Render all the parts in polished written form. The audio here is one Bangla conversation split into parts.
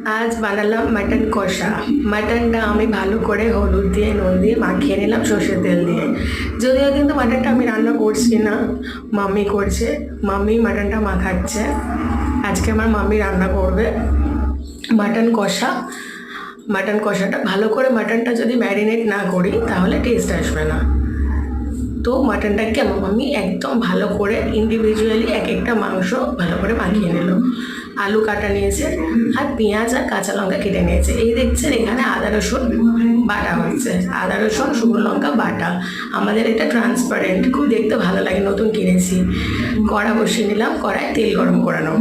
আজ বানালাম মাটন কষা। মাটনটা আমি ভালো করে হলুদ দিয়ে নুন দিয়ে মাখিয়ে নিলাম সর্ষের তেল দিয়ে। যদিও কিন্তু মাটনটা আমি রান্না করছি না, মাম্মি করছে। মাম্মি মাটনটা মাখাচ্ছে। আজকে আমার মাম্মি রান্না করবে মাটন কষা। মাটন কষাটা ভালো করে, মাটনটা যদি ম্যারিনেট না করি তাহলে টেস্ট আসবে না। তো মাটনটাকে আমার মাম্মি একদম ভালো করে ইন্ডিভিজুয়ালি এক একটা মাংস ভালো করে মাখিয়ে নিল। আলু কাটা নিয়েছে আর পেঁয়াজ আর কাঁচা লঙ্কা কেটে নিয়েছে। এই দেখছেন এখানে আদা রসুন বাটা হচ্ছে, আদা রসুন শুকনো লঙ্কা বাটা। আমাদের এটা ট্রান্সপারেন্ট, খুব দেখতে ভালো লাগে, নতুন কিনেছি। কড়া বসিয়ে নিলাম, কড়ায় তেল গরম করে নেব।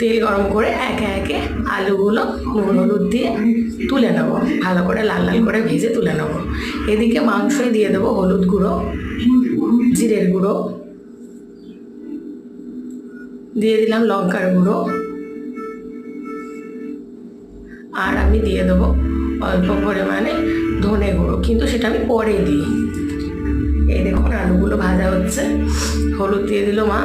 তেল গরম করে একে একে আলুগুলো নুন হলুদ দিয়ে তুলে নেব, ভালো করে লাল লাল করে ভেজে তুলে নেব। এদিকে মাংসই দিয়ে দেবো হলুদ গুঁড়ো, জিরের গুঁড়ো, দিয়ে দিলাম লঙ্কার গুঁড়ো, আর আমি দিয়ে দেবো অল্প পরিমাণে ধনে গুঁড়ো, কিন্তু সেটা আমি পরে দিই। এই দেখুন আলুগুলো ভাজা হচ্ছে, হলুদ দিয়ে দিল মা।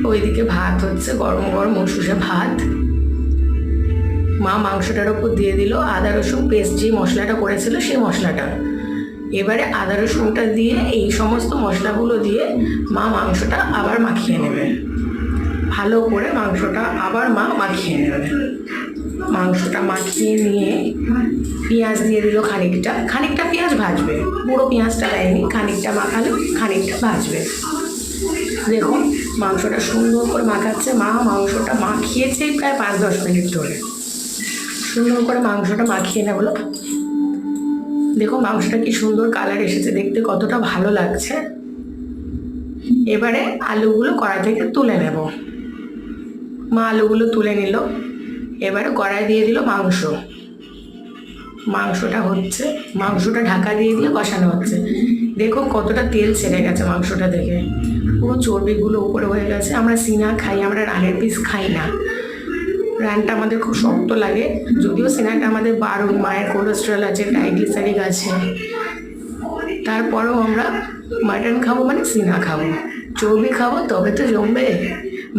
ওইদিকে ভাত হচ্ছে, গরম গরম মসুরে ভাত। মা মাংসটার ওপর দিয়ে দিল আদা রসুন পেস্ট, যে মশলাটা করেছিল সেই মশলাটা। এবারে আদা রসুনটা দিয়ে এই সমস্ত মশলাগুলো দিয়ে মা মাংসটা আবার মাখিয়ে নেবে, ভালো করে মাংসটা আবার মা মাখিয়ে নেবে। মাংসটা মাখিয়ে নিয়ে পেঁয়াজ দিয়ে দিল খানিকটা পেঁয়াজ ভাজবে, পুরো পেঁয়াজটা দেয়নি, খানিকটা মাখালে খানিকটা ভাজবে। দেখুন মাংসটা সুন্দর করে মাখাচ্ছে মা। মাংসটা মাখিয়েছে প্রায় 5-10 মিনিট ধরে, সুন্দর করে মাংসটা মাখিয়ে নেব। দেখো মাংসটা কি সুন্দর কালার এসেছে, দেখতে কতটা ভালো লাগছে। এবারে আলুগুলো কড়া থেকে তুলে নেব। মা আলুগুলো তুলে নিল। এবারে কড়াই দিয়ে দিল মাংস। মাংসটা হচ্ছে, মাংসটা ঢাকা দিয়ে দিয়ে কষানো হচ্ছে। দেখো কতটা তেল ছেড়ে গেছে মাংসটা দেখে, পুরো চর্বিগুলো উপরে হয়ে গেছে। আমরা সিনা খাই, আমরা রানের পিস খাই না। রানটা আমাদের খুব শক্ত লাগে, যদিও সিনাটা আমাদের বারণ, মায়ের কোলেস্ট্রল আছে, ট্রাইগ্লিসারিড আছে, তারপরেও আমরা মাটন খাবো মানে সিনা খাবো। চর্বি খাবো তবে তো জমবে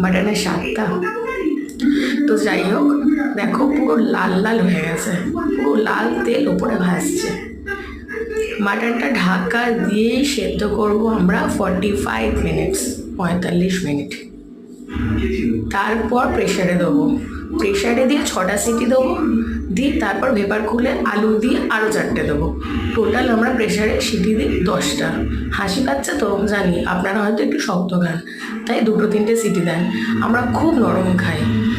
মাটনের স্বাদটা। তো যাই হোক, দেখো পুরো লাল লাল হয়ে গেছে, পুরো লাল তেল উপরে ভাসছে। মাটনটা ঢাকা দিয়েই সেদ্ধ করবো আমরা 45 মিনিটস, 45 মিনিট। তারপর প্রেশারে দেবো, প্রেশারে দিয়ে 6টা সিটি দেবো, দিয়ে তারপর ভেপার খুলে আলু দিয়ে আরও 4টে দেবো। টোটাল আমরা প্রেশারে সিটি দিই 10টা। হাসি পাচ্ছে তো জানি, আপনারা হয়তো একটু শক্ত খান তাই 2-3টে সিটি দেন, আমরা খুব নরম খাই।